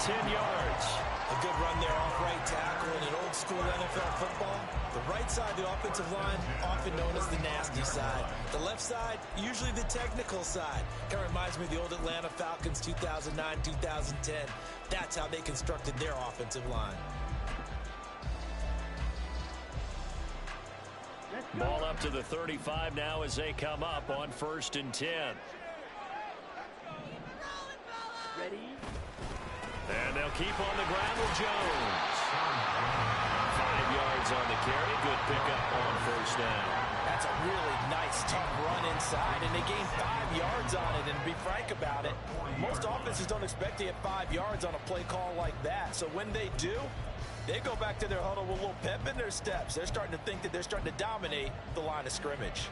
10 yards. A good run there off right tackle in an old school NFL football. The right side of the offensive line, often known as the nasty side. The left side, usually the technical side. Kind of reminds me of the old Atlanta Falcons 2009, 2010. That's how they constructed their offensive line. Ball up to the 35 now as they come up on 1st and 10. Ready? And they'll keep on the ground with Jones. 5 yards on the carry. Good pickup on 1st down. That's a really nice, tough run inside, and they gained 5 yards on it. And to be frank about it, most offenses don't expect to get 5 yards on a play call like that. So when they do, they go back to their huddle with a little pep in their steps. They're starting to think that they're starting to dominate the line of scrimmage.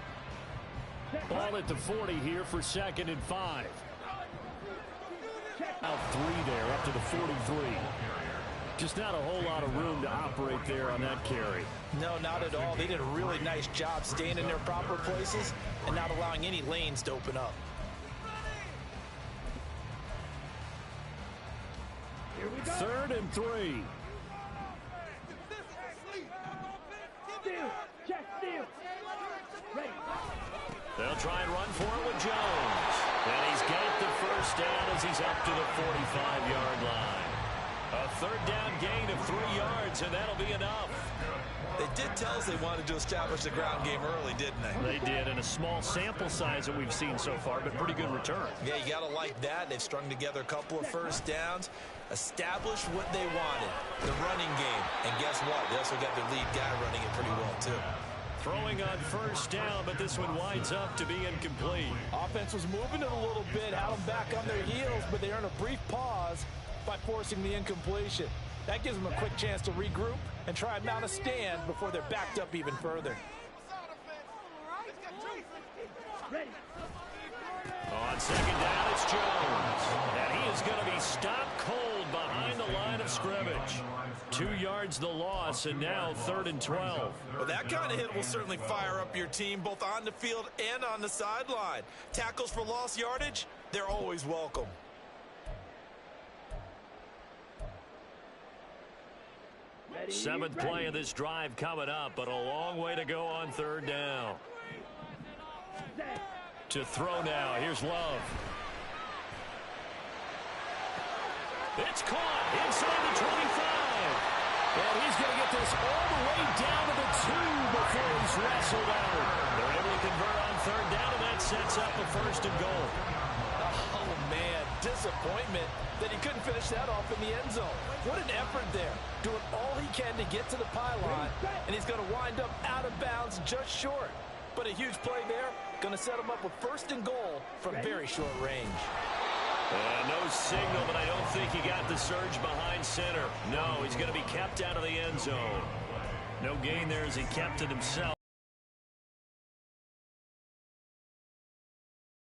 Ball at the 40 here for 2nd and 5. Out 3 there, up to the 43. Just not a whole lot of room to operate there on that carry. No, not at all. They did a really nice job staying in their proper places and not allowing any lanes to open up. 3rd and 3. They'll try and run for it with Jones. And he's got the 1st down as he's up to the 45-yard line. A 3rd down gain of 3 yards, and that'll be enough. They did tell us they wanted to establish the ground game early, didn't they? They did, in a small sample size that we've seen so far, but pretty good return. Yeah, you got to like that. They've strung together a couple of 1st downs, established what they wanted, the running game. And guess what? They also got their lead guy running it pretty well, too. Throwing on 1st down, but this one winds up to be incomplete. Offense was moving it a little bit, had them back on their heels, but they earned a brief pause by forcing the incompletion. That gives them a quick chance to regroup and try and mount a stand before they're backed up even further. On 2nd down, it's Jones. And he is going to be stopped cold behind the line of scrimmage. 2 yards the loss, and now 3rd and 12. Well, that kind of hit will certainly fire up your team, both on the field and on the sideline. Tackles for lost yardage, they're always welcome. Ready, 7th play of this drive coming up, but a long way to go on 3rd down. To throw now, here's Love. It's caught inside the 25. And he's going to get this all the way down to the 2 before he's wrestled out. They're able to convert on 3rd down, and that sets up a 1st and goal. Oh, man, disappointment that he couldn't finish that off in the end zone. What an effort there, doing all he can to get to the pylon, and he's going to wind up out of bounds just short. But a huge play there, going to set him up with 1st and goal from very short range. No signal, but I don't think he got the surge behind center. No, he's going to be kept out of the end zone. No gain there as he kept it himself.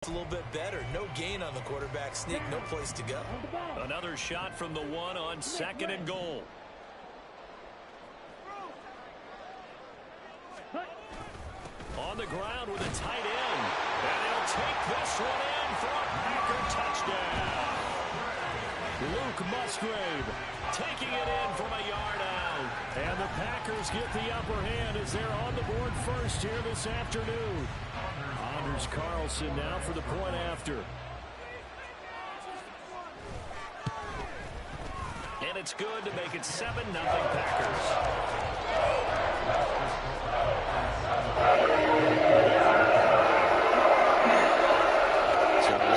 It's a little bit better. No gain on the quarterback sneak. No place to go. Another shot from the 1 on 2nd and goal. On the ground with a tight end. And they'll take this one in for a Packer touchdown. Luke Musgrave taking it in from a yard out. And the Packers get the upper hand as they're on the board first here this afternoon. Anders Carlson now for the point after. And it's good to make it 7-0 Packers.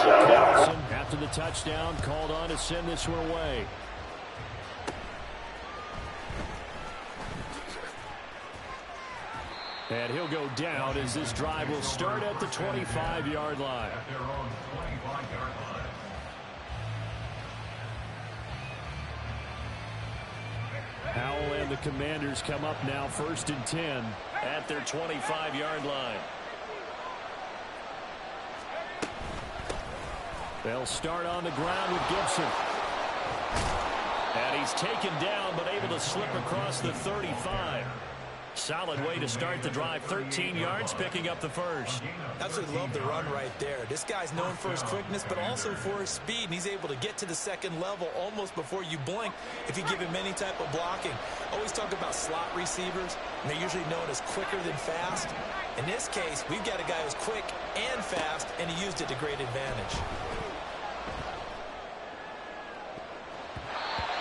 Carlson, after the touchdown, called on to send this one away. And he'll go down as this drive will start at the 25-yard line. Howell and the Commanders come up now 1st and 10 at their 25-yard line. They'll start on the ground with Gibson. And he's taken down but able to slip across the 35. Solid way to start the drive. 13 yards, picking up the first. Absolutely love the run right there. This guy's known for his quickness, but also for his speed, and he's able to get to the second level almost before you blink if you give him any type of blocking. Always talk about slot receivers, and they're usually known as quicker than fast. In this case, we've got a guy who's quick and fast, and he used it to great advantage.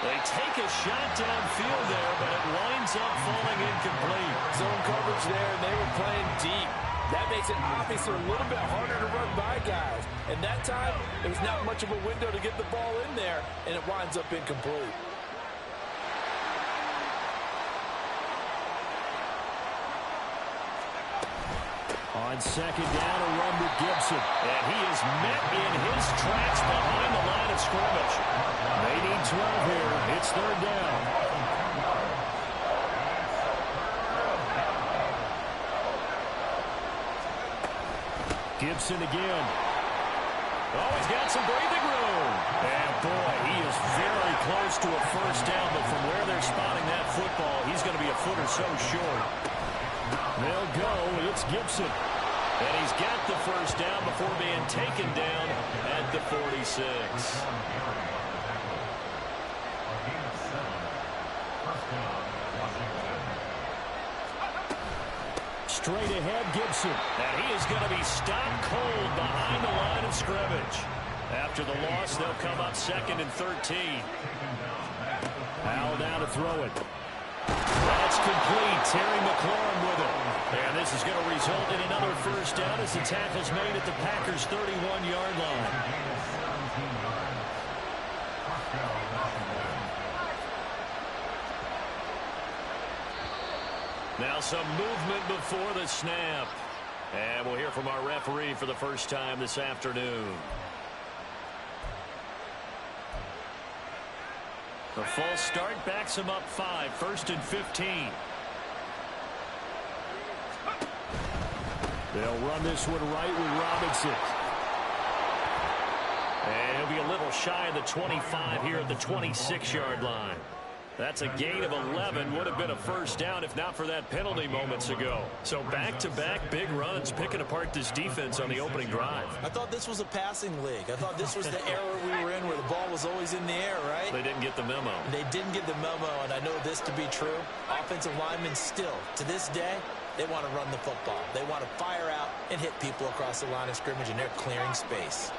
They take a shot downfield there, but it winds up falling incomplete. Zone coverage there, and they were playing deep. That makes it obviously a little bit harder to run by guys. And that time, there was not much of a window to get the ball in there, and it winds up incomplete. On second down, a run with Gibson. And he is met in his tracks behind the line of scrimmage. They need 12 here. It's third down. Gibson again. Oh, he's got some breathing room. And boy, he is very close to a first down, but from where they're spotting that football, he's going to be a foot or so short. They'll go. It's Gibson. And he's got the first down before being taken down at the 46. Straight ahead, Gibson. And he is going to be stopped cold behind the line of scrimmage. After the loss, they'll come up second and 13. Howell now to throw it. That's complete. Terry McLaurin with it. And this is going to result in another first down as the tackle's made at the Packers' 31-yard line. Now some movement before the snap. And we'll hear from our referee for the first time this afternoon. The false start backs him up 5, first and 15. They'll run this one right with Robinson. And he'll be a little shy of the 25 here at the 26-yard line. That's a gain of 11. Would have been a first down if not for that penalty moments ago. So back-to-back big runs picking apart this defense on the opening drive. I thought this was a passing league. I thought this was the era we were in where the ball was always in the air, right? They didn't get the memo. They didn't get the memo, and I know this to be true. Offensive linemen still, to this day, they want to run the football. They want to fire out and hit people across the line of scrimmage, and they're clearing space.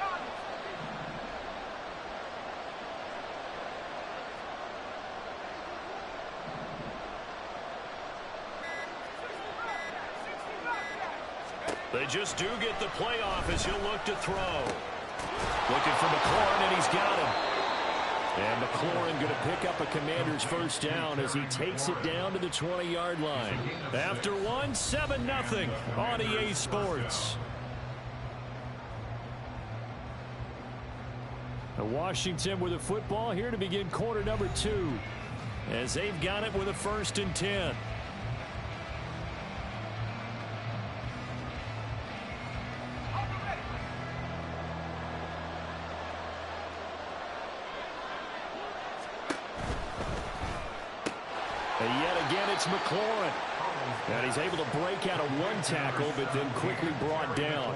They just do get the playoff as he'll look to throw. Looking for McLaurin, and he's got him. And McLaurin going to pick up a Commander's first down as he takes it down to the 20-yard line. After one, 7-0 on EA Sports. Washington with a football here to begin quarter number 2 as they've got it with a first and 10. And yet again, it's McLaurin. And he's able to break out of one tackle, but then quickly brought down.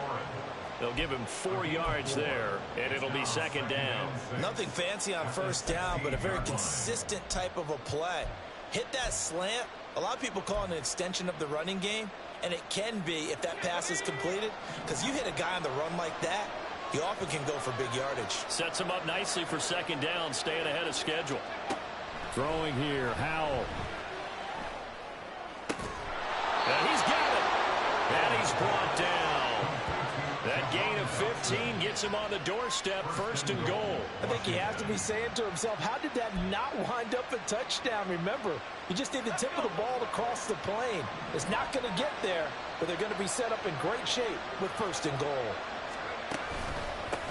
They'll give him 4 yards there, and it'll be second down. Nothing fancy on first down, but a very consistent type of a play. Hit that slant. A lot of people call it an extension of the running game, and it can be if that pass is completed, because you hit a guy on the run like that, he often can go for big yardage. Sets him up nicely for second down, staying ahead of schedule. Throwing here, Howell. And he's got it. And he's brought down. That gain of 15 gets him on the doorstep, first and goal. I think he has to be saying to himself, how did that not wind up a touchdown? Remember, you just need the tip of the ball to cross the plane. It's not going to get there, but they're going to be set up in great shape with first and goal.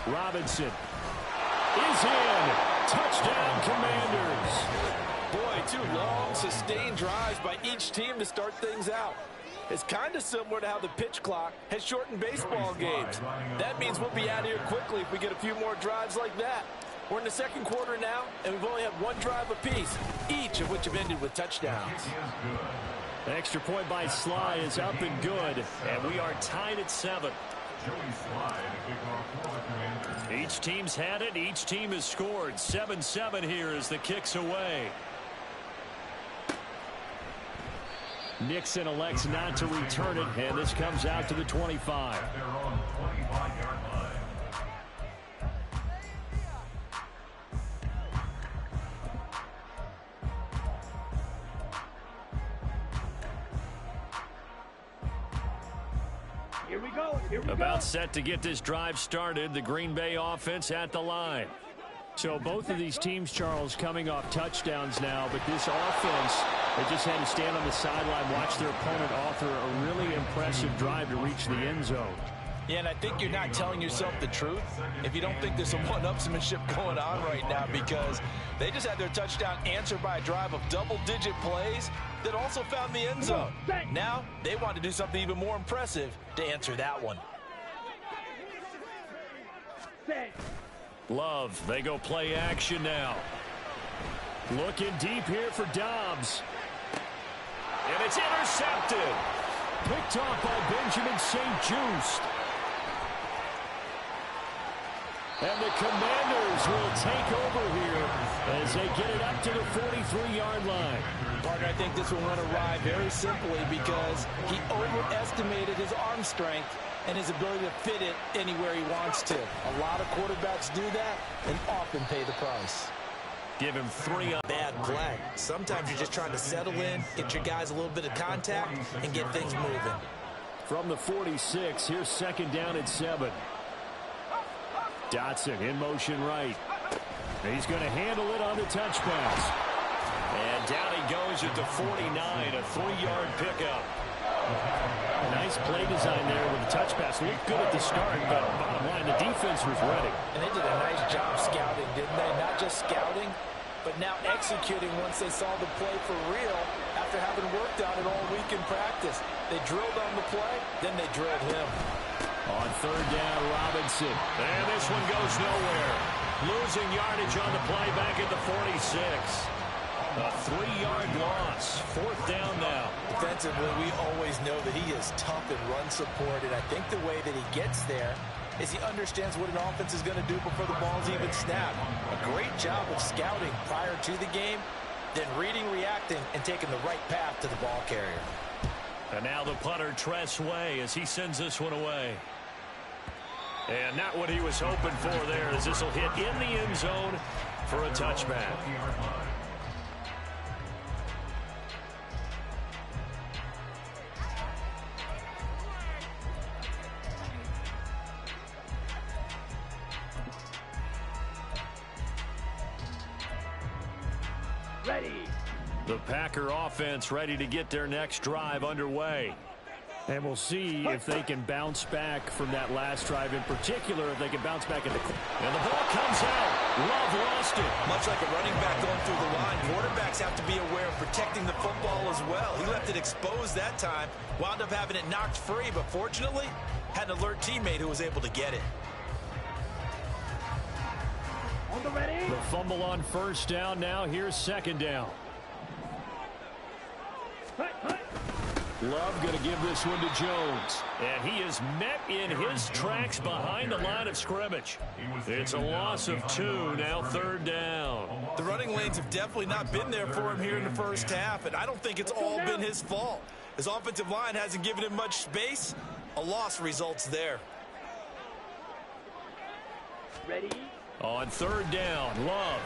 Robinson is in. Touchdown, Commanders. Boy, 2 long, sustained drives by each team to start things out. It's kind of similar to how the pitch clock has shortened baseball games. That means we'll be out of here quickly if we get a few more drives like that. We're in the second quarter now, and we've only had 1 drive apiece, each of which have ended with touchdowns. Extra point by Sly is up and good, and we are tied at 7. Each team's had it. Each team has scored. 7-7 here as the kick's away. Nixon elects not to return it, and this comes out to the 25. Here we go. Here we About go. set to get this drive started. The Green Bay offense at the line. So both of these teams, Charles, coming off touchdowns now, but this offense, they just had to stand on the sideline, watch their opponent author a really impressive drive to reach the end zone. Yeah, and I think you're not telling yourself the truth if you don't think there's some one-upsmanship going on right now, because they just had their touchdown answered by a drive of double-digit plays that also found the end zone. Now they want to do something even more impressive to answer that one. Love, they go play action now. Looking deep here for Dobbs. And it's intercepted. Picked off by Benjamin St-Juste. And the Commanders will take over here as they get it up to the 43-yard line. Partner, I think this will run awry very simply because he overestimated his arm strength and his ability to fit it anywhere he wants to. A lot of quarterbacks do that and often pay the price. Give him 3 on Bad play. Sometimes you're just trying to settle in, get your guys a little bit of contact, and get things moving. from the 46. Here's second down at 7. Dotson in motion right. He's going to handle it on the touch pass. And down he goes at the 49, a 3-yard pickup. Nice play design there with the touch pass. Looked good at the start, but bottom line, the defense was ready. And they did a nice job scouting, didn't they? Not just scouting, but now executing once they saw the play for real after having worked on it all week in practice. They drilled on the play, then they drilled him. On third down, Robinson. And this one goes nowhere. Losing yardage on the play back at the 46. A 3-yard loss. Fourth down now. Defensively, we always know that he is tough in run support, and I think the way that he gets there is he understands what an offense is going to do before the ball's even snapped. A great job of scouting prior to the game, then reading, reacting, and taking the right path to the ball carrier. And now the punter, Tress Way, as he sends this one away. And not what he was hoping for there, as this will hit in the end zone for a touchback. Ready. The Packer offense ready to get their next drive underway. And we'll see if they can bounce back from that last drive, in particular, if they can bounce back at the... And the ball comes out. Love lost it. Much like a running back going through the line, quarterbacks have to be aware of protecting the football as well. He left it exposed that time, wound up having it knocked free, but fortunately, had an alert teammate who was able to get it. On the ready. The fumble on first down. Now here's second down. Love going to give this one to Jones. And he is met in his tracks behind the line of scrimmage. It's a loss of 2, now third down. The running lanes have definitely not been there for him here in the first half, and I don't think it's all been his fault. His offensive line hasn't given him much space. A loss results there. Ready. On third down, Love.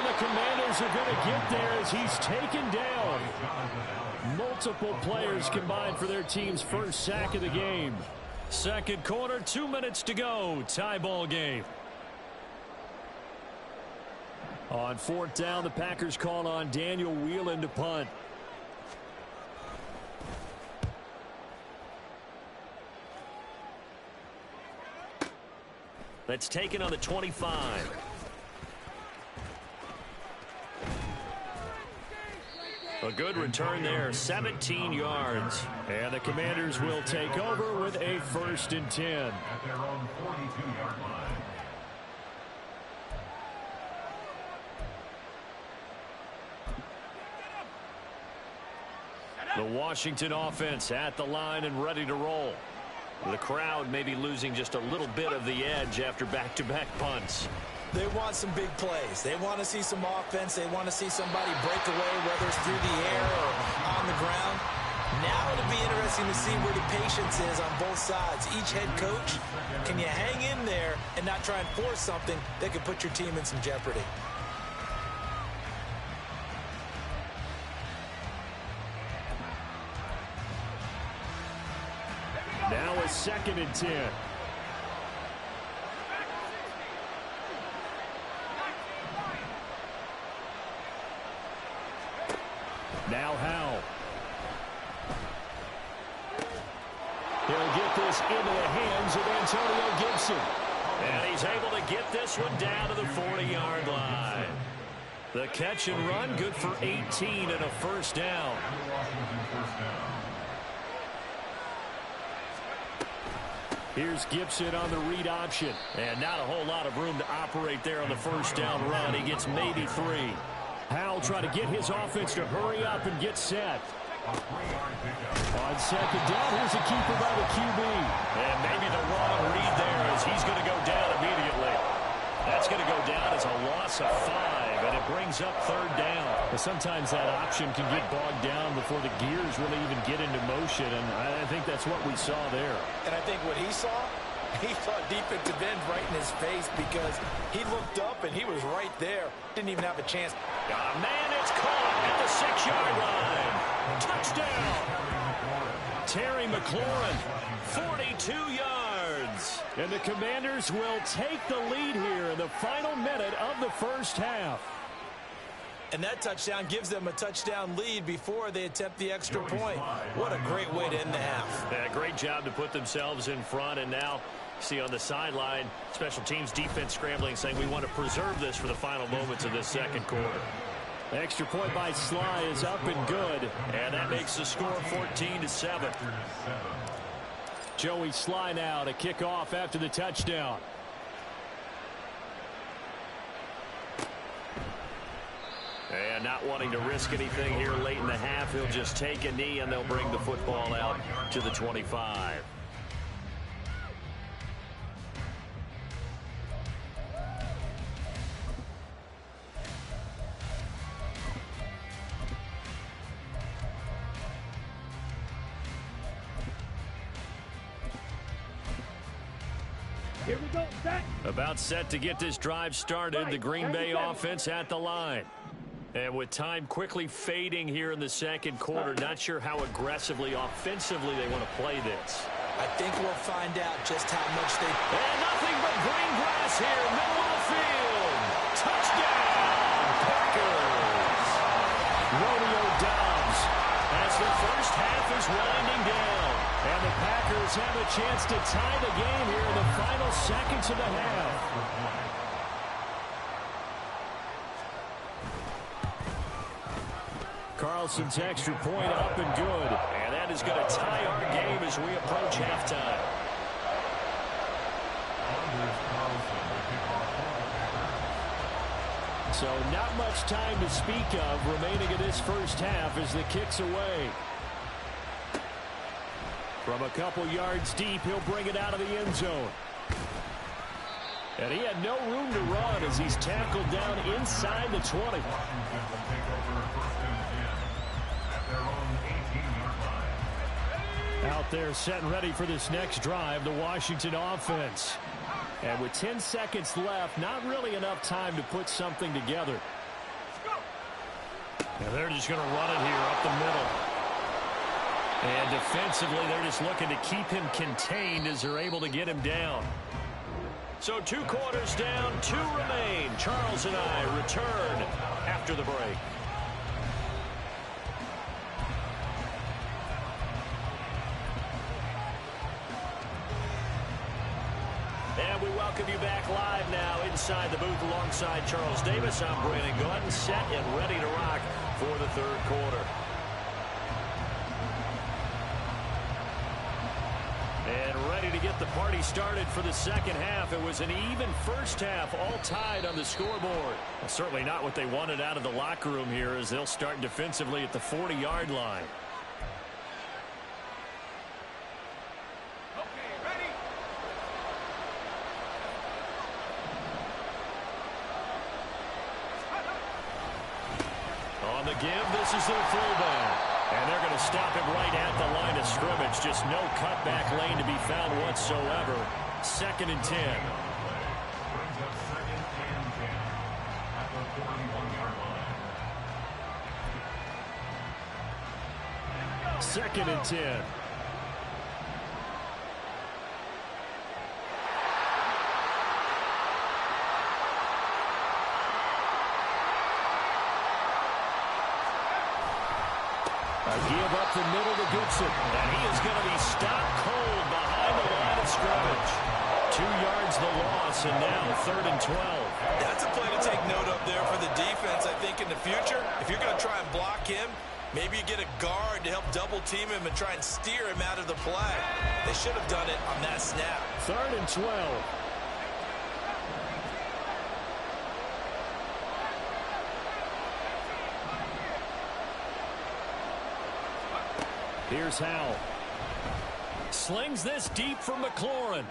The Commanders are going to get there as he's taken down. Multiple players combined for their team's first sack of the game. Second quarter, 2 minutes to go. Tie ball game. On fourth down, the Packers call on Daniel Whelan to punt. That's taken on the 25. A good return there, 17 yards. And the Commanders will take over with a 1st and 10. At their own 42-yard line. The Washington offense at the line and ready to roll. The crowd may be losing just a little bit of the edge after back-to-back punts. They want some big plays. They want to see some offense. They want to see somebody break away, whether it's through the air or on the ground. Now it'll be interesting to see where the patience is on both sides. Each head coach, can you hang in there and not try and force something that could put your team in some jeopardy? Now a 2nd and 10. Now Howell. He'll get this into the hands of Antonio Gibson. And he's able to get this one down to the 40-yard line. The catch and run, good for 18 and a first down. Here's Gibson on the read option. And not a whole lot of room to operate there on the first down run. He gets maybe 3. Howell trying to get his offense to hurry up and get set. On 2nd down, here's a keeper by the QB. And maybe the wrong read there as he's going to go down immediately. That's going to go down as a loss of 5, and it brings up 3rd down. But sometimes that option can get bogged down before the gears really even get into motion, and I think that's what we saw there. And I think what he saw defensive end right in his face because he looked up and he was right there. Didn't even have a chance. Man, it's caught at the 6-yard line. Touchdown. Terry McLaurin, 42 yards. And the Commanders will take the lead here in the final minute of the first half. And that touchdown gives them a touchdown lead before they attempt the extra point. What a great way to end the half. Yeah, great job to put themselves in front. And now, see on the sideline, special teams defense scrambling, saying we want to preserve this for the final moments of this second quarter. The extra point by Sly is up and good. And that makes the score 14-7. Joey Sly now to kick off after the touchdown. And not wanting to risk anything here late in the half, he'll just take a knee and they'll bring the football out to the 25. Here we go, set. About set to get this drive started, the Green Bay offense at the line. And with time quickly fading here in the second quarter, not sure how aggressively, offensively they want to play this. I think we'll find out just how much they... And nothing but green grass here, middle of the field. Touchdown, Packers. Romeo Doubs as the first half is winding down. And the Packers have a chance to tie the game here in the final seconds of the half. Carlson's extra point up and good. And that is going to tie our game as we approach halftime. So not much time to speak of remaining in this first half as the kick's away. From a couple yards deep, he'll bring it out of the end zone. And he had no room to run as he's tackled down inside the 20. Out there set and ready for this next drive, the Washington offense. And with 10 seconds left, not really enough time to put something together. And they're just going to run it here up the middle. And defensively, they're just looking to keep him contained as they're able to get him down. So 2 quarters down, 2 remain. Charles and I return after the break. And we welcome you back live now inside the booth alongside Charles Davis. I'm Brandon Gaudin, set and ready to rock for the third quarter. And ready to get the party started for the second half. It was an even first half, all tied on the scoreboard. Well, certainly not what they wanted out of the locker room here as they'll start defensively at the 40-yard line. On the give, this is their fullback. And they're going to stop him right at the line of scrimmage. Just no cutback lane to be found whatsoever. 2nd and 10. Brings up 2nd and 10 at the 41-yard line. 2nd and 10. A give up the middle to Goodson. And he is going to be stopped cold behind the line of scrimmage. 2 yards the loss, and now 3rd and 12. That's a play to take note of there for the defense, I think, in the future. If you're going to try and block him, maybe you get a guard to help double-team him and try and steer him out of the play. They should have done it on that snap. 3rd and 12. Here's Howell. Slings this deep from McLaurin.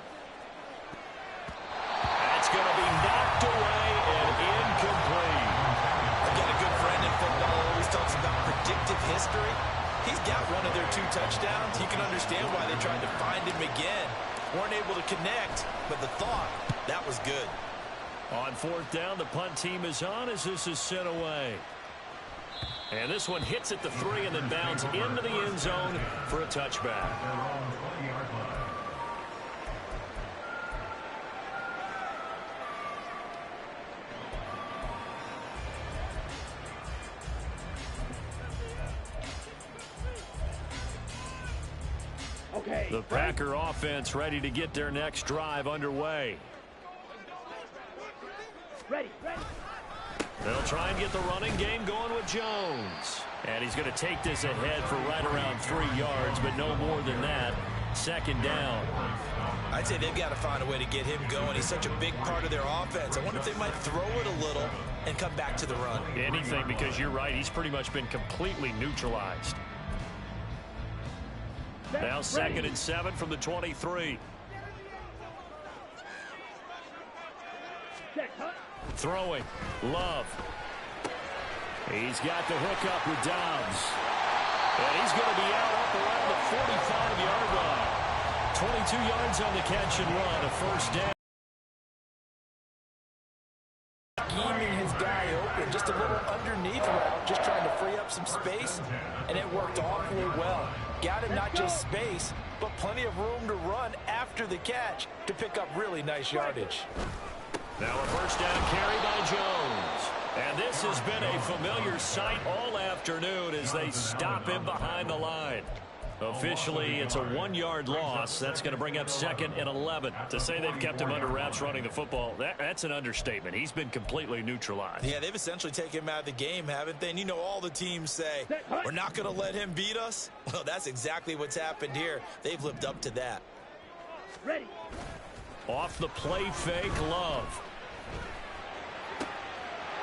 That's going to be knocked away and incomplete. I've got a good friend in football who always talks about predictive history. He's got one of their 2 touchdowns. You can understand why they tried to find him again. Weren't able to connect, but the thought, that was good. On 4th down, the punt team is on as this is sent away. And this one hits at the 3 and then bounds into the end zone for a touchback. Their own 20-yard line. Okay. The Packer offense ready to get their next drive underway. Ready, ready. They'll try and get the running game going with Jones. And he's going to take this ahead for right around 3 yards, but no more than that. 2nd down. I'd say they've got to find a way to get him going. He's such a big part of their offense. I wonder if they might throw it a little and come back to the run. Anything, because you're right. He's pretty much been completely neutralized. Now 2nd and 7 from the 23. Check, huh? Throwing. Love. He's got the hook up with Dobbs. And he's going to be out up around the 45-yard line. 22 yards on the catch and run. A 1st down. Scheming his guy open. Just a little underneath route. Just trying to free up some space. And it worked awfully well. Got him not just space, but plenty of room to run after the catch to pick up really nice yardage. Now a 1st down carry by Jones. And this has been a familiar sight all afternoon as they stop him behind the line. Officially, it's a 1-yard loss. That's going to bring up 2nd and 11. To say they've kept him under wraps running the football, that's an understatement. He's been completely neutralized. Yeah, they've essentially taken him out of the game, haven't they? And you know all the teams say, we're not going to let him beat us. Well, that's exactly what's happened here. They've lived up to that. Ready. Off the play fake, Love.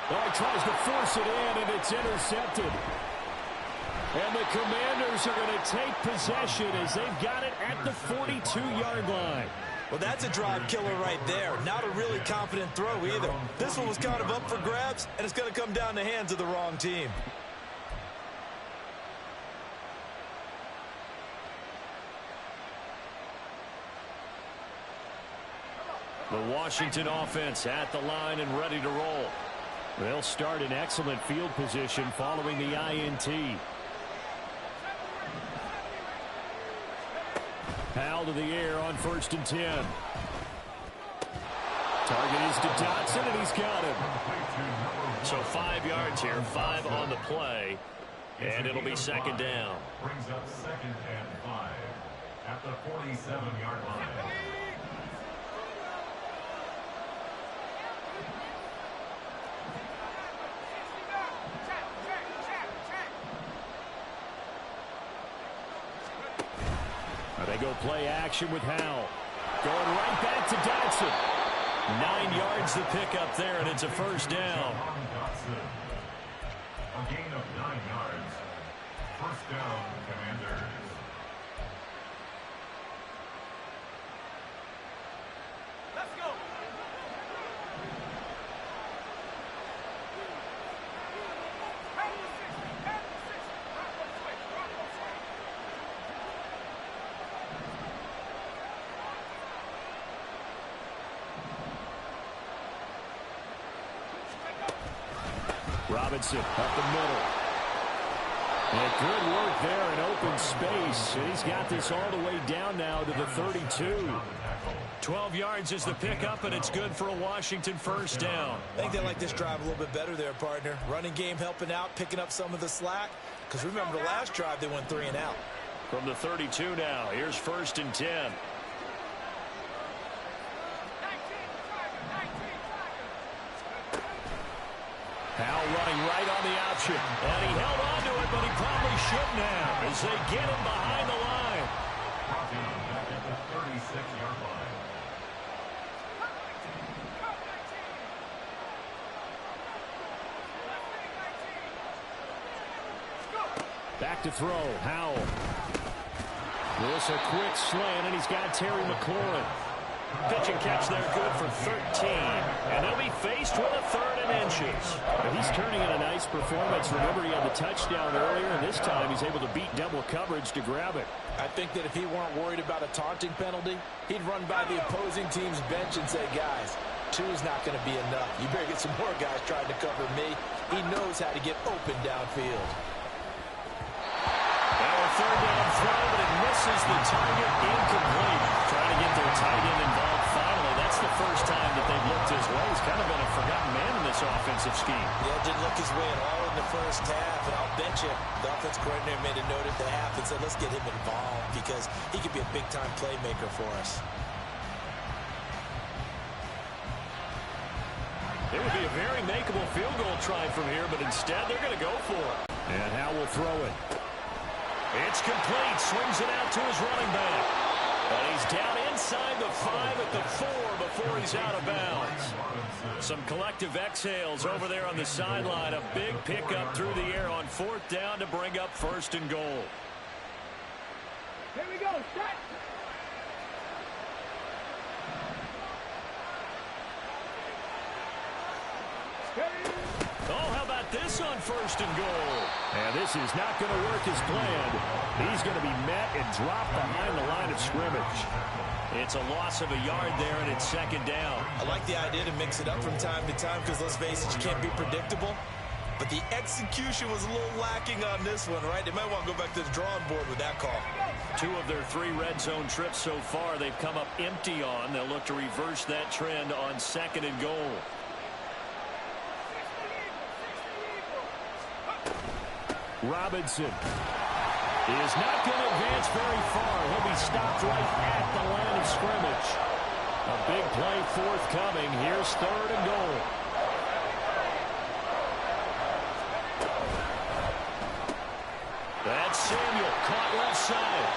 Oh, he tries to force it in, and it's intercepted. And the Commanders are going to take possession as they've got it at the 42-yard line. Well, that's a drive killer right there. Not a really confident throw either. This one was kind of up for grabs, and it's going to come down the hands of the wrong team. The Washington offense at the line and ready to roll. They'll start in excellent field position following the INT. Howell to the air on 1st and 10. Target is to Dotson, and he's got him. So 5 yards here, 5 on the play, and it'll be 2nd down. Brings up 2nd and 5 at the 47-yard line. They go play action with Howell. Going right back to Dotson. 9 yards the pickup there, and it's a 1st down. A gain of 9 yards. 1st down, Commanders. Let's go. Robinson up the middle. And good work there in open space. And he's got this all the way down now to the 32. 12 yards is the pickup, and it's good for a Washington first down. I think they like this drive a little bit better there, partner. Running game helping out, picking up some of the slack. Because remember the last drive, they went 3 and out. From the 32 now, here's 1st and 10. Powell running right on the option. And he held on to it, but he probably shouldn't have as they get him behind the line. Back at the 36-yard line. Back to throw. Howell. This a quick slant, and he's got Terry McLaurin. Pitch and catch there, good for 13. And they'll be faced with a 3rd and inches. But he's turning in a nice performance. Remember, he had the touchdown earlier, and this time he's able to beat double coverage to grab it. I think that if he weren't worried about a taunting penalty, he'd run by the opposing team's bench and say, guys, 2 is not going to be enough. You better get some more guys trying to cover me. He knows how to get open downfield. Now a 3rd down throw, but it misses the target, incomplete. Trying to get their tight end involved finally. That's the first time that they've looked his way. He's kind of been a forgotten man in this offensive scheme. Yeah, didn't look his way at all in the first half. And I'll bet you the offense coordinator made a note at the half and said, let's get him involved because he could be a big-time playmaker for us. It would be a very makeable field goal try from here, but instead they're going to go for it. And Howell will throw it. It's complete. Swings it out to his running back. And he's down inside the 5 at the 4 before he's out of bounds. Some collective exhales over there on the sideline. A big pickup through the air on 4th down to bring up 1st and goal. Here we go. Set. Oh, how about this on 1st and goal? And this is not going to work as planned. He's going to be met and dropped behind the line of scrimmage. It's a loss of a yard there, and it's 2nd down. I like the idea to mix it up from time to time because, let's face it, you can't be predictable. But the execution was a little lacking on this one, right? They might want to go back to the drawing board with that call. 2 of their 3 red zone trips so far they've come up empty on. They'll look to reverse that trend on 2nd and goal. Robinson is not going to advance very far. He'll be stopped right at the line of scrimmage. A big play forthcoming. Here's 3rd and goal. That's Samuel caught left side.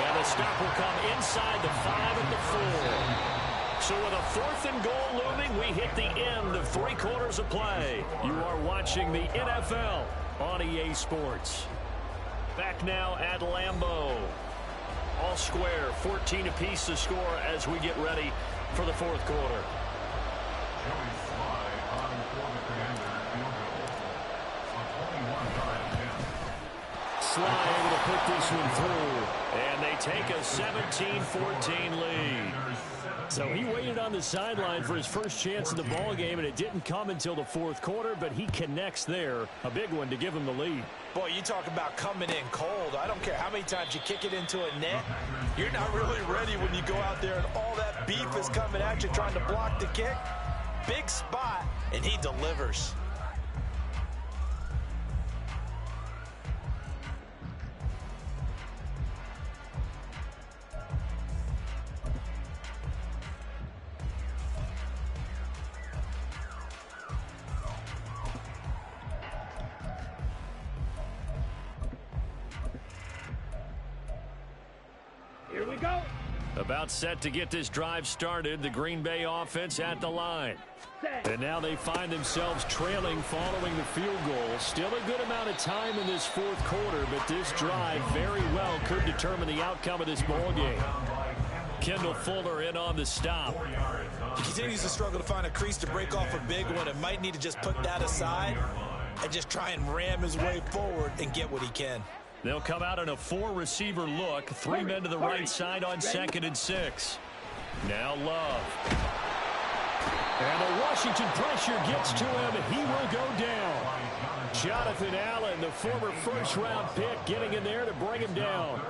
And the stop will come inside the 5 at the 4. So with a 4th and goal looming, we hit the end of 3 quarters of play. You are watching the NFL on EA Sports. Back now at Lambeau. All square, 14 apiece to score as we get ready for the 4th quarter. Joey Sly on for the Commanders field goal. A 21-yard attempt. Sly able to put this one through. And they take a 17-14 lead. So he waited on the sideline for his first chance in the ball game, and it didn't come until the 4th quarter, but he connects there. A big one to give him the lead. Boy, you talk about coming in cold. I don't care how many times you kick it into a net. You're not really ready when you go out there and all that beef is coming at you trying to block the kick. Big spot, and he delivers. Here we go. About set to get this drive started, the Green Bay offense at the line. And now they find themselves trailing following the field goal. Still a good amount of time in this 4th quarter, but this drive very well could determine the outcome of this ball game. Kendall Fuller in on the stop. He continues to struggle to find a crease to break off a big one and might need to just put that aside and just try and ram his way forward and get what he can. They'll come out in a 4-receiver look. 3 men to the right side on 2nd and 6. Now Love. And the Washington pressure gets to him. He will go down. Jonathan Allen, the former first-round pick, getting in there to bring him down.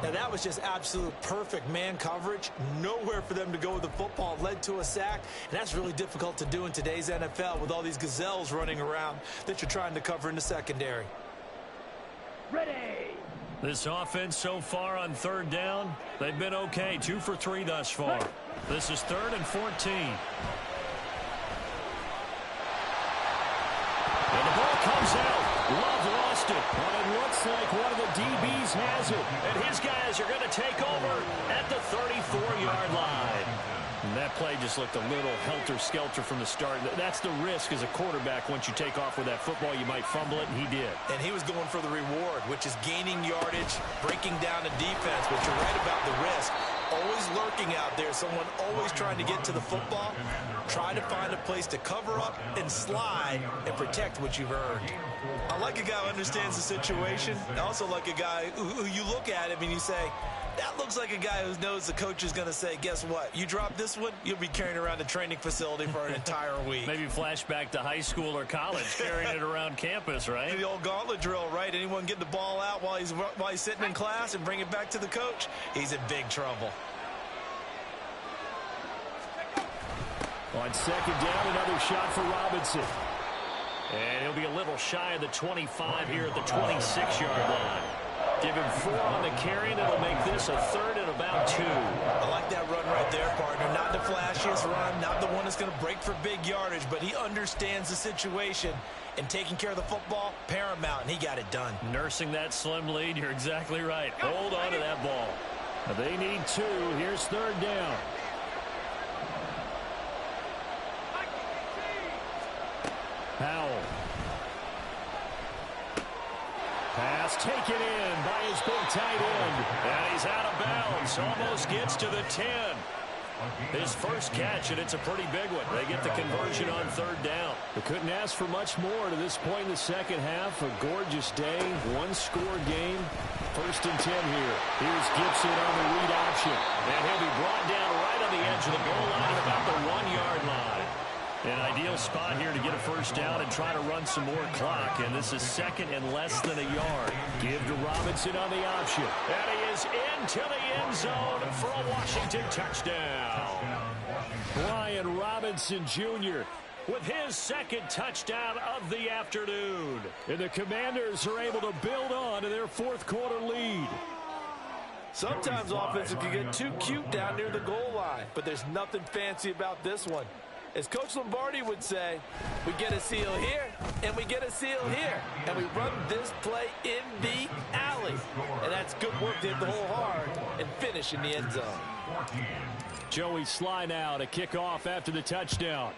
Now, that was just absolute perfect man coverage. Nowhere for them to go with the football. Led to a sack, and that's really difficult to do in today's NFL with all these gazelles running around that you're trying to cover in the secondary. Ready. This offense so far on third down, they've been okay. 2 for 3 thus far. This is 3rd and 14. And the ball comes out. Love lost it. But it looks like one of the DBs has it. And his guys are going to take over at the 34-yard line. And that play just looked a little helter-skelter from the start. That's the risk as a quarterback. Once you take off with that football, you might fumble it, and he did. And he was going for the reward, which is gaining yardage, breaking down the defense. But you're right about the risk. Always lurking out there, someone always trying to get to the football. Try to find a place to cover up and slide and protect what you've earned. I like a guy who understands the situation. I also like a guy who you look at him and you say, that looks like a guy who knows the coach is going to say, guess what? You drop this one, you'll be carrying around the training facility for an entire week. Maybe flashback to high school or college, carrying it around campus, right? The old gauntlet drill, right? Anyone get the ball out while he's sitting in class and bring it back to the coach? He's in big trouble. On second down, another shot for Robinson. And he'll be a little shy of the 25 here at the 26-yard line. Give him 4 on the carry, and it'll make this a 3rd and about 2. I like that run right there, partner. Not the flashiest run, not the one that's going to break for big yardage, but he understands the situation, and taking care of the football, paramount, and he got it done. Nursing that slim lead, you're exactly right. Hold on to that ball. They need 2. Here's 3rd down. Powell. Pass taken in by his big tight end. And he's out of bounds. Almost gets to the 10. His first catch, and it's a pretty big one. They get the conversion on 3rd down. They couldn't ask for much more to this point in the second half. A gorgeous day, one-score game. 1st and 10 here. Here's Gibson on the read option. And he'll be brought down right on the edge of the goal line at about the 1-yard line. An ideal spot here to get a first down and try to run some more clock. And this is 2nd and less than a yard. Give to Robinson on the option. And he is into the end zone for a Washington touchdown. Brian Robinson Jr. with his 2nd touchdown of the afternoon. And the Commanders are able to build on to their 4th quarter lead. Sometimes offenses can get too cute down near the goal line, but there's nothing fancy about this one. As Coach Lombardi would say, we get a seal here, and we get a seal here, and we run this play in the alley. And that's good work to hit the hole hard and finish in the end zone. Joey Sly now to kick off after the touchdown.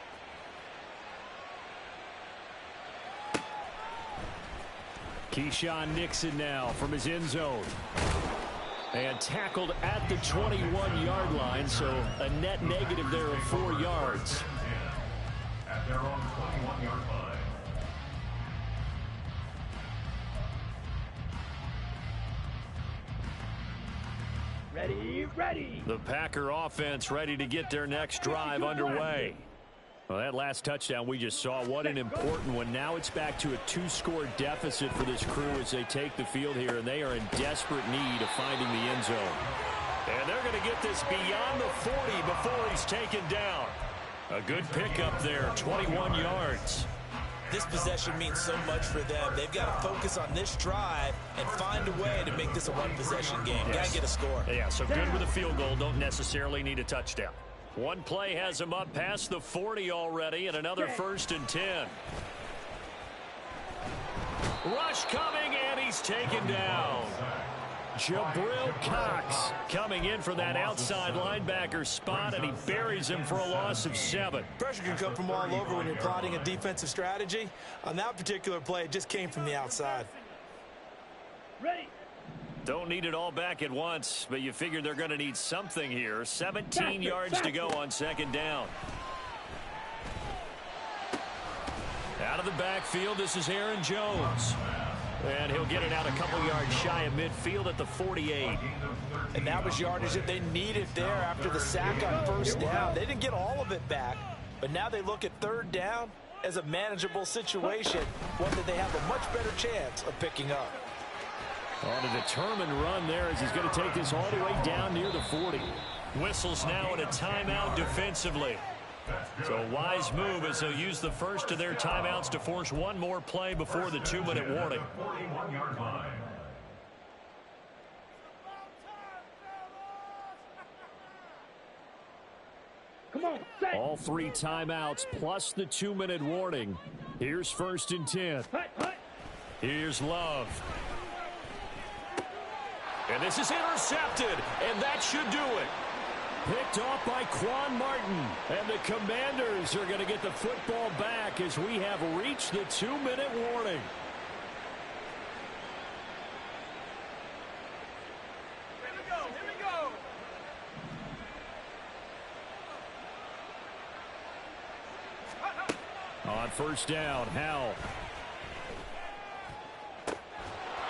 Keyshawn Nixon now from his end zone. And tackled at the 21-yard line, so a net negative there of 4 yards. At their own 21-yard line. Ready. The Packer offense ready to get their next drive underway. Well, that last touchdown we just saw, what an important one. Now it's back to a 2-score deficit for this crew as they take the field here, and they are in desperate need of finding the end zone. And they're going to get this beyond the 40 before he's taken down. A good pickup there, 21 yards. This possession means so much for them. They've got to focus on this drive and find a way to make this a one-possession game. Yes. Got to get a score. Yeah, so good with a field goal. Don't necessarily need a touchdown. One play has him up past the 40 already, and another 1st and 10. Rush coming, and he's taken down. Jabril Cox coming in for that outside linebacker spot, and he buries him for a loss of 7. Pressure can come from all over when you're plotting a defensive strategy. On that particular play, it just came from the outside. Ready. Don't need it all back at once, but you figure they're going to need something here. 17 yards to go on 2nd down. Out of the backfield, this is Aaron Jones. And he'll get it out a couple yards shy of midfield at the 48. And that was yardage that they needed there after the sack on 1st down. They didn't get all of it back, but now they look at 3rd down, as a manageable situation, one that they have a much better chance of picking up. On a determined run there as he's going to take this all the way down near the 40. Whistles now in a timeout defensively. So a wise move as they'll use the first of their timeouts to force one more play before the 2-minute warning. 41-yard line. Come on, set. All 3 timeouts plus the 2-minute warning. Here's 1st and 10. Hut, hut. Here's Love. And this is intercepted, and that should do it. Picked off by Quan Martin. And the Commanders are going to get the football back as we have reached the 2-minute warning. Here we go, here we go. On 1st down, Howell.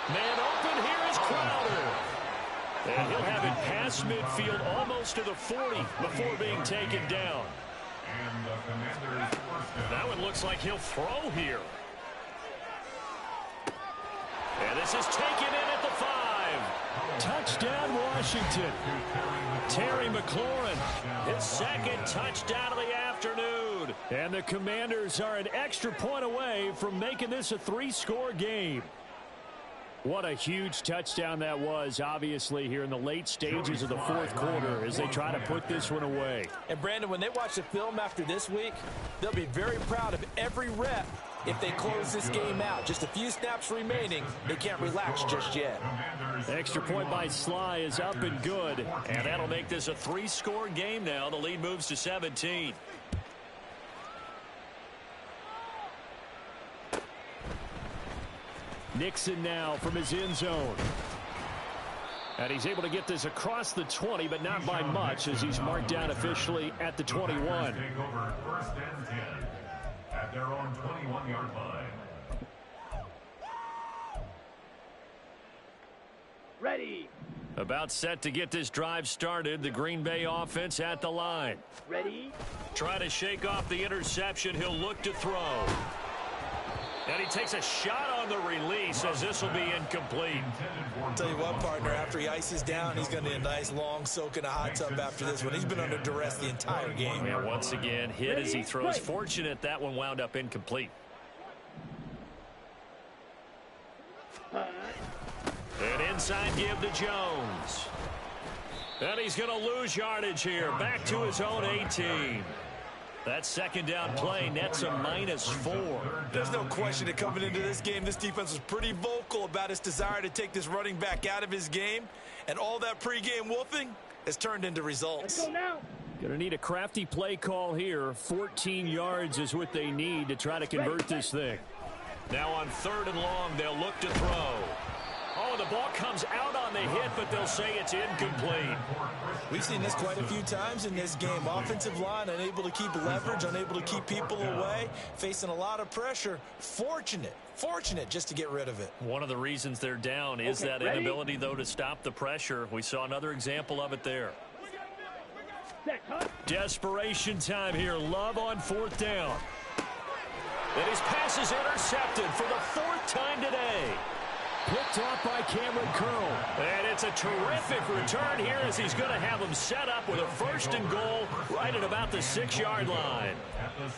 Man open, here is Crowder. And he'll have it past midfield almost to the 40 before being taken down. And the Commanders first down. That one looks like he'll throw here. And this is taken in at the 5. Touchdown, Washington. Terry McLaurin, his 2nd touchdown of the afternoon. And the Commanders are an extra point away from making this a 3-score game. What a huge touchdown that was, obviously, here in the late stages of the 4th quarter as they try to put this one away. And, Brandon, when they watch the film after this week, they'll be very proud of every rep if they close this game out. Just a few snaps remaining. They can't relax just yet. Extra point by Sly is up and good, and that'll make this a 3-score game now. The lead moves to 17. Nixon now from his end zone. And he's able to get this across the 20, but not by much as he's marked down officially at the 21. Take over 1st and 10 at their own 21-yard line. Ready. About set to get this drive started. The Green Bay offense at the line. Ready. Trying to shake off the interception. He'll look to throw. And he takes a shot on the release as this will be incomplete. I'll tell you what, partner, after he ices down, he's going to need a nice long soak in a hot tub after this one. He's been under duress the entire game. And once again, hit as he throws. Fortunate that one wound up incomplete. And inside give to Jones. And he's going to lose yardage here. Back to his own 18. That 2nd down play nets a -4. There's no question that coming into this game, this defense was pretty vocal about its desire to take this running back out of his game. And all that pregame wolfing has turned into results. Let's go now. Going to need a crafty play call here. 14 yards is what they need to try to convert this thing. Now on 3rd and long, they'll look to throw. Oh, the ball comes out on the hit, but they'll say it's incomplete. We've seen this quite a few times in this game. Offensive line unable to keep leverage, unable to keep people away, facing a lot of pressure. Fortunate just to get rid of it. One of the reasons they're down is that ready? inability, though, to stop the pressure. We saw another example of it there. Set, hut. Desperation time here. Love on 4th down. And his pass is intercepted for the 4th time today. Picked off by Cameron Curl. And it's a terrific return here as he's going to have him set up with a 1st and goal right at about the 6-yard line.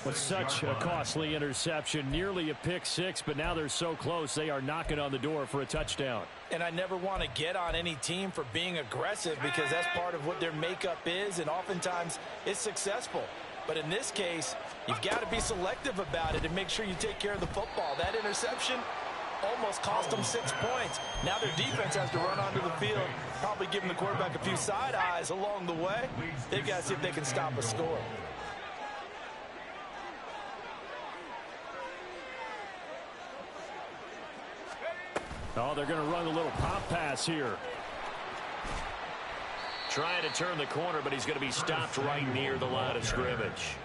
But such a costly interception. Nearly a pick 6, but now they're so close they are knocking on the door for a touchdown. And I never want to get on any team for being aggressive because that's part of what their makeup is, and oftentimes it's successful. But in this case, you've got to be selective about it and make sure you take care of the football. That interception almost cost them 6 points. Now their defense has to run onto the field, probably giving the quarterback a few side eyes along the way. They've got to see if they can stop a score. Oh, they're going to run a little pop pass here. Trying to turn the corner, but he's going to be stopped right near the line of scrimmage.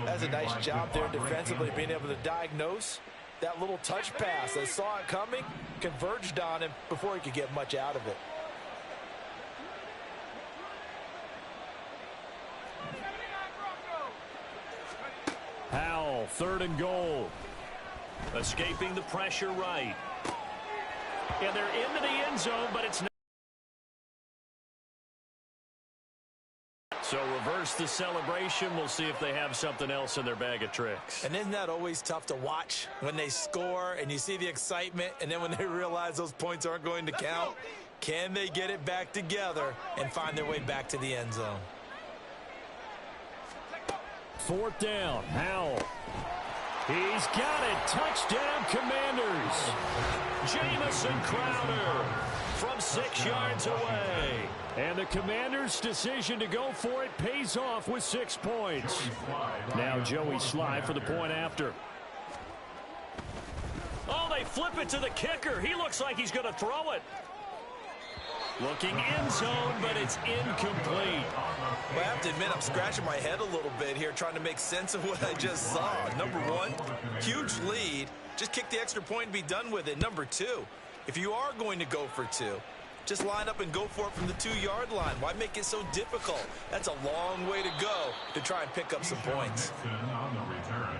That's a nice job there defensively, being able to diagnose that little touch pass. They saw it coming, converged on him before he could get much out of it. Howell third and goal. Escaping the pressure right. And they're into the end zone, but it's not. So reverse the celebration. We'll see if they have something else in their bag of tricks. And isn't that always tough to watch when they score and you see the excitement, and then when they realize those points aren't going to count? Can they get it back together and find their way back to the end zone? Fourth down, Howell. He's got it. Touchdown, Commanders. Jamison Crowder from 6 yards away. And the Commanders' decision to go for it pays off with 6 points. Now Joey Sly for the point after. Oh, they flip it to the kicker. He looks like he's going to throw it. Looking end zone, but it's incomplete. Well, I have to admit, I'm scratching my head a little bit here trying to make sense of what I just saw. Number one, huge lead. Just kick the extra point and be done with it. Number two, if you are going to go for two, just line up and go for it from the 2-yard line. Why make it so difficult? That's a long way to go to try and pick up some points. On the return,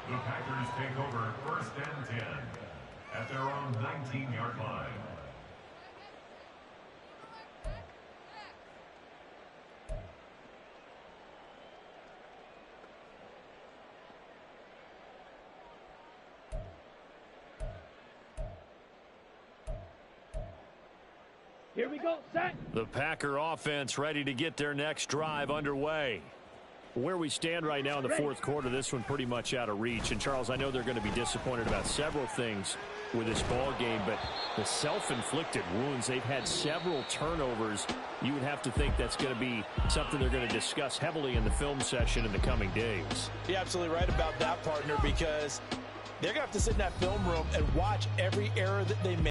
the Packers take over 1st and 10 at their own 19-yard line. Here we go, set. The Packer offense ready to get their next drive underway. Where we stand right now in the fourth quarter, this one pretty much out of reach. And, Charles, I know they're going to be disappointed about several things with this ball game, but the self-inflicted wounds, they've had several turnovers. You would have to think that's going to be something they're going to discuss heavily in the film session in the coming days. You're absolutely right about that, partner, because they're going to have to sit in that film room and watch every error that they make.